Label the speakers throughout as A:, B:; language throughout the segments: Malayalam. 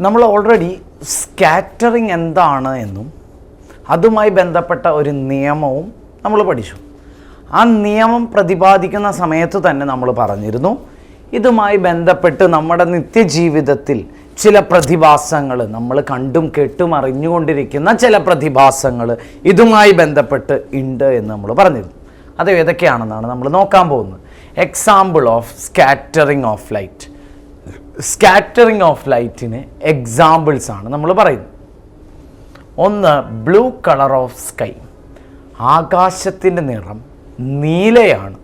A: നമ്മൾ ഓൾറെഡി സ്കാറ്ററിങ് എന്താണ് എന്നും അതുമായി ബന്ധപ്പെട്ട ഒരു നിയമവും നമ്മൾ പഠിച്ചു. ആ നിയമം പ്രതിപാദിക്കുന്ന സമയത്ത് തന്നെ നമ്മൾ പറഞ്ഞിരുന്നു, ഇതുമായി ബന്ധപ്പെട്ട് നമ്മുടെ നിത്യജീവിതത്തിൽ ചില പ്രതിഭാസങ്ങൾ, നമ്മൾ കണ്ടും കേട്ടും അറിഞ്ഞുകൊണ്ടിരിക്കുന്ന ചില പ്രതിഭാസങ്ങൾ ഇതുമായി ബന്ധപ്പെട്ട് ഉണ്ട് എന്ന് നമ്മൾ പറഞ്ഞിരുന്നു. അത് ഏതൊക്കെയാണെന്നാണ് നമ്മൾ നോക്കാൻ പോകുന്നത്. Example of scattering of light. Scattering of ലൈറ്റിന് എക്സാമ്പിൾസ് ആണ് നമ്മൾ പറയുന്നത്. ഒന്ന്, ബ്ലൂ കളർ ഓഫ് സ്കൈ. ആകാശത്തിൻ്റെ നിറം നീലയാണ്.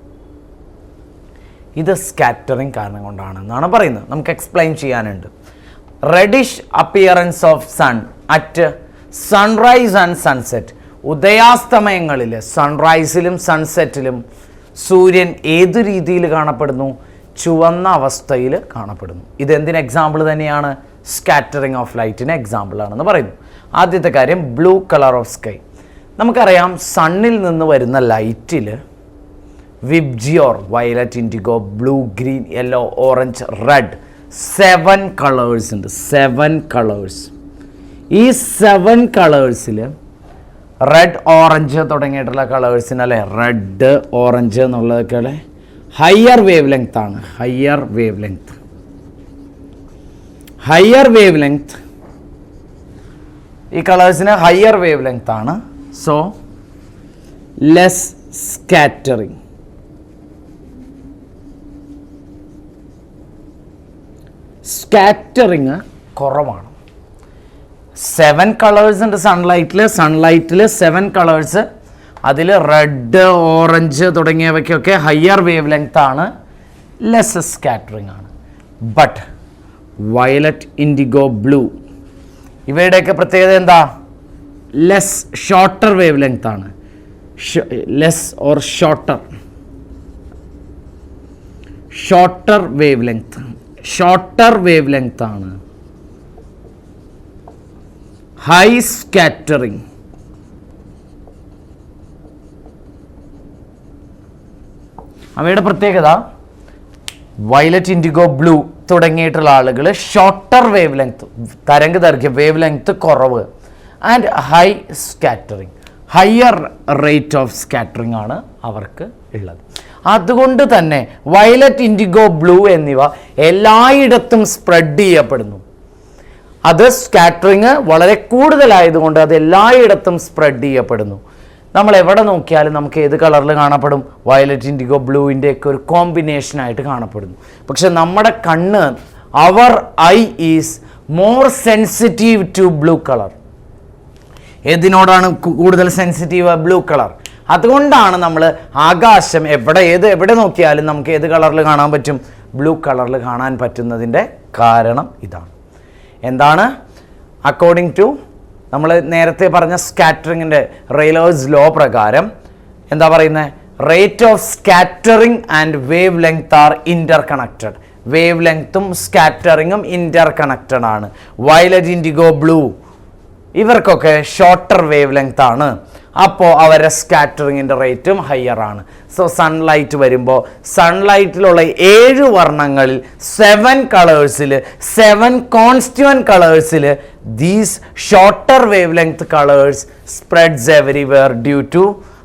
A: ഇത് സ്കാറ്ററിങ് കാരണം കൊണ്ടാണെന്നാണ് പറയുന്നത്. നമുക്ക് എക്സ്പ്ലെയിൻ ചെയ്യാനുണ്ട്. Reddish appearance of sun at sunrise and sunset. ഉദയാസ്തമയങ്ങളിൽ സൺറൈസിലും സൺസെറ്റിലും സൂര്യൻ ഏതു രീതിയിൽ കാണപ്പെടുന്നു? ചുവന്ന അവസ്ഥയിൽ കാണപ്പെടുന്നു. ഇതെന്തിന് എക്സാമ്പിൾ തന്നെയാണ്? സ്കാറ്ററിങ് ഓഫ് ലൈറ്റിന് എക്സാമ്പിൾ ആണെന്ന് പറയുന്നു. ആദ്യത്തെ കാര്യം ബ്ലൂ കളർ ഓഫ് സ്കൈ. നമുക്കറിയാം സണ്ണിൽ നിന്ന് വരുന്ന ലൈറ്റിൽ VIBGYOR, violet, indigo, blue, green, yellow, orange, red 7 colours ഉണ്ട്. 7 കളേഴ്സ്. ഈ 7 കളേഴ്സിൽ റെഡ്, ഓറഞ്ച് തുടങ്ങിയിട്ടുള്ള കളേഴ്സിന് അല്ലേ, റെഡ്, ഓറഞ്ച് എന്നുള്ളതൊക്കെ ഹയർ വേവ് ലെങ്ത് ആണ്. Higher wave length. Higher wave length ഈ കളേഴ്സിന് ഹയർ വേവ് ലെങ്ത് ആണ്. So less scattering. സ്കാറ്ററിങ് കുറവാണ്. 7 കളേഴ്സ് ഉണ്ട് സൺലൈറ്റിൽ. 7 കളേഴ്സ്. അതിൽ റെഡ്, ഓറഞ്ച് തുടങ്ങിയവയ്ക്കൊക്കെ ഹയർ വേവ് ലെങ്ത് ആണ്, ലെസ് സ്കാറ്ററിങ് ആണ്. ബട്ട് വയലറ്റ്, ഇൻഡിഗോ, ബ്ലൂ ഇവയുടെയൊക്കെ പ്രത്യേകത എന്താ? ലെസ് ഷോർട്ടർ വേവ് ലെങ്ത് ആണ്. Less or shorter. Shorter wave length. Shorter wave length ആണ്. High scattering. അവയുടെ പ്രത്യേകത വയലറ്റ്, ഇൻഡിഗോ, ബ്ലൂ തുടങ്ങിയിട്ടുള്ള ആളുകൾ ഷോർട്ടർ വേവ് ലെങ്ത്, തരംഗ ദൈർഘ്യം വേവ് ലെങ്ത് കുറവ്, and high scattering, higher rate of scattering ആണ് അവർക്ക് ഉള്ളത്. അതുകൊണ്ട് തന്നെ വയലറ്റ്, ഇൻഡിഗോ, ബ്ലൂ എന്നിവ എല്ലായിടത്തും സ്പ്രെഡ് ചെയ്യപ്പെടുന്നു. അത് സ്കാറ്ററിങ് വളരെ കൂടുതലായതുകൊണ്ട് അത് എല്ലായിടത്തും സ്പ്രെഡ് ചെയ്യപ്പെടുന്നു. നമ്മൾ എവിടെ നോക്കിയാലും നമുക്ക് ഏത് കളറിൽ കാണപ്പെടും? വയലറ്റ്, ഇൻഡിഗോ, ബ്ലൂവിൻ്റെ ഒക്കെ ഒരു കോമ്പിനേഷനായിട്ട് കാണപ്പെടുന്നു. പക്ഷെ നമ്മുടെ കണ്ണ്, our eye is more sensitive to blue colour. ഏതിനോടാണ് കൂടുതൽ സെൻസിറ്റീവ്? Blue colour. അതുകൊണ്ടാണ് നമ്മൾ ആകാശം എവിടെ നോക്കിയാലും നമുക്ക് ഏത് കളറിൽ കാണാൻ പറ്റും? ബ്ലൂ കളറിൽ കാണാൻ പറ്റുന്നതിൻ്റെ കാരണം ഇതാണ്. എന്താണ്? അക്കോർഡിംഗ് ടു നമ്മൾ നേരത്തെ പറഞ്ഞ സ്കാറ്ററിങ്ങിൻ്റെ റെയ്ലേഴ്സ് ലോ പ്രകാരം എന്താ പറയുന്നത്? Rate of scattering and wave length are interconnected. Wave ലെങ്ത്തും സ്കാറ്ററിങ്ങും ഇൻ്റർ കണക്റ്റഡ് ആണ്. വയലറ്റ്, ഇൻഡിഗോ, ബ്ലൂ ഇവർക്കൊക്കെ ഷോർട്ടർ വേവ് ലെങ്ത് ആണ്. അപ്പോൾ അവരുടെ സ്കാറ്ററിങ്ങിൻ്റെ റേറ്റും ഹയർ ആണ്. സോ സൺലൈറ്റ് വരുമ്പോൾ സൺലൈറ്റിലുള്ള 7 വർണ്ണങ്ങളിൽ 7 കളേഴ്സിൽ 7 കോൺസ്റ്റുവൻറ്റ് കളേഴ്സിൽ these shorter wave length colours spreads everywhere due to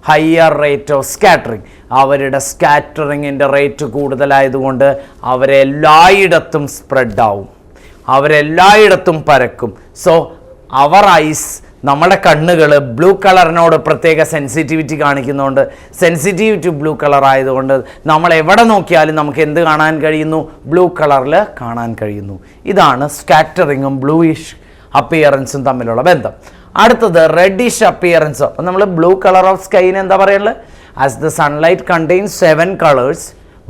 A: higher rate of scattering. അവരുടെ സ്കാറ്ററിങ്ങിൻ്റെ റേറ്റ് കൂടുതലായതുകൊണ്ട് അവരെല്ലായിടത്തും സ്പ്രെഡ് ആവും, അവരെല്ലായിടത്തും പരക്കും. സോ അവർ ഐസ്, നമ്മുടെ കണ്ണുകൾ ബ്ലൂ കളറിനോട് പ്രത്യേക സെൻസിറ്റിവിറ്റി കാണിക്കുന്നതുകൊണ്ട്, സെൻസിറ്റീവ് ടു ബ്ലൂ കളർ ആയതുകൊണ്ട് നമ്മൾ എവിടെ നോക്കിയാലും നമുക്ക് എന്ത് കാണാൻ കഴിയുന്നു? ബ്ലൂ കളറിൽ കാണാൻ കഴിയുന്നു. ഇതാണ് സ്കാറ്ററിങ്ങും ബ്ലൂയിഷ് അപ്പിയറൻസും തമ്മിലുള്ള ബന്ധം. അടുത്തത് റെഡിഷ് അപ്പിയറൻസ്. അപ്പം നമ്മൾ ബ്ലൂ കളർ ഓഫ് സ്കൈന് എന്താ പറയുള്ളത്? As the sunlight contains 7 colours,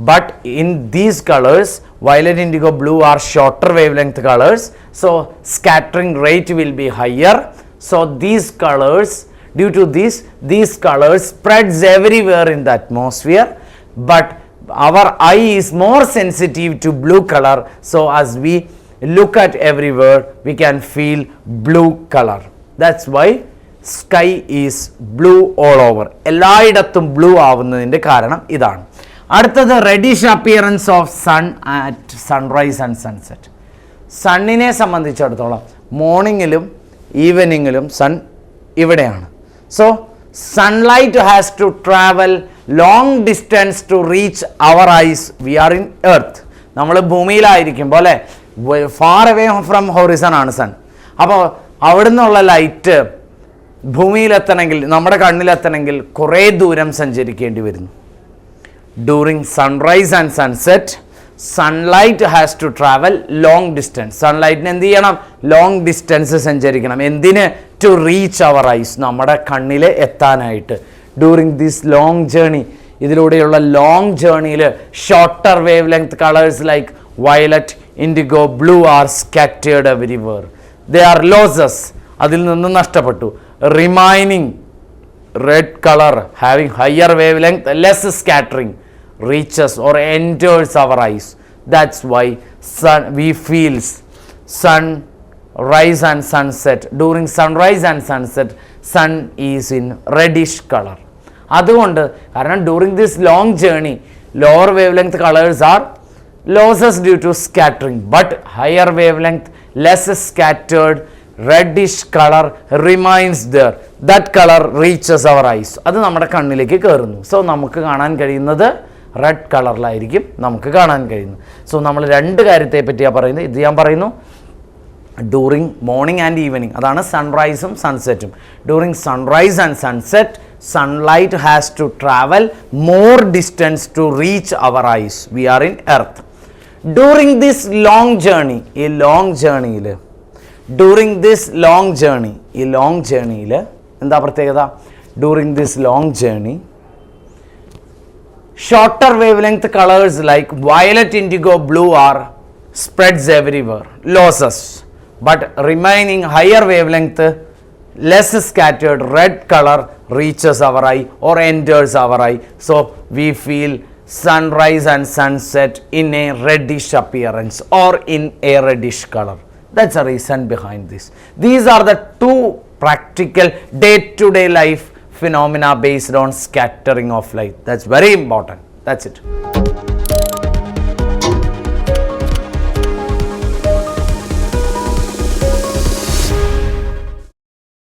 A: but in these colours violet, indigo, blue are shorter wavelength colors, so scattering rate will be higher. So these colors, due to these colors spreads everywhere in the atmosphere, but our eye is more sensitive to blue color, so as we look at everywhere we can feel blue color. That's why sky is blue all over. എല്ലായിടത്തും ബ്ലൂ ആവുന്നതിൻ്റെ കാരണം ഇതാണ്. അടുത്തത് reddish appearance of sun at sunrise and sunset. സണ്ണിനെ സംബന്ധിച്ചിടത്തോളം മോർണിംഗിലും ഈവനിങ്ങിലും സൺ ഇവിടെയാണ്. So sunlight has to travel long distance to reach our eyes. We are in earth. നമ്മൾ ഭൂമിയിലായിരിക്കുമ്പോൾ അല്ലേ, ഫാർ അവേ ഫ്രം ഹൊറിസൺ ആണ് സൺ. അപ്പോൾ അവിടെ നിന്നുള്ള ലൈറ്റ് ഭൂമിയിലെത്തണമെങ്കിൽ, നമ്മുടെ കണ്ണിലെത്തണമെങ്കിൽ കുറേ ദൂരം സഞ്ചരിക്കേണ്ടി വരുന്നു. During sunrise and sunset sunlight has to travel long distance. സൺലൈറ്റിന് എന്ത് ചെയ്യണം? ലോങ് ഡിസ്റ്റൻസ് സഞ്ചരിക്കണം. എന്തിന്? ടു റീച്ച് അവർ ഐസ്, നമ്മുടെ കണ്ണിൽ എത്താനായിട്ട്. ഡ്യൂറിങ് ദിസ് ലോങ് ജേണി, ഇതിലൂടെയുള്ള ലോങ് ജേണിയിൽ shorter wave length colours like violet, indigo, blue are scattered everywhere. They are losses, അതിൽ നിന്ന് നഷ്ടപ്പെട്ടു. Remaining red colour having higher wave length, less scattering, reaches or enters our eyes. That's why we feel sunrise and sunset. During sunrise and sunset, sun is in reddish color. അതുകൊണ്ട് കാരണം during this long journey lower wave length colours are losses due to scattering, but higher wave length less scattered reddish colour remains there. That colour reaches our eyes. അത് നമ്മുടെ കണ്ണിലേക്ക് കയറുന്നു. സോ നമുക്ക് കാണാൻ കഴിയുന്നത് റെഡ് കളറിലായിരിക്കും നമുക്ക് കാണാൻ കഴിയുന്നത്. സോ നമ്മൾ രണ്ട് കാര്യത്തെ പറ്റിയാണ് പറയുന്നത്. ഇത് ഞാൻ പറയുന്നു ഡ്യൂറിങ് മോർണിംഗ് ആൻഡ് ഈവനിങ്, അതാണ് സൺറൈസും സൺസെറ്റും. During sunrise and sunset sunlight has to travel more distance to reach our eyes. We are in earth. During this long journey, ഈ ലോങ് ജേർണിയിൽ എന്താ പ്രത്യേകത? During this long journey shorter wavelength colors like violet, indigo, blue are spreads everywhere, losses, but remaining higher wavelength less scattered red color reaches our eye or enters our eye. So we feel sunrise and sunset in a reddish appearance or in a reddish color. That's the reason behind this. These are the two practical day-to-day life phenomena based on scattering of light. That's very important. That's it.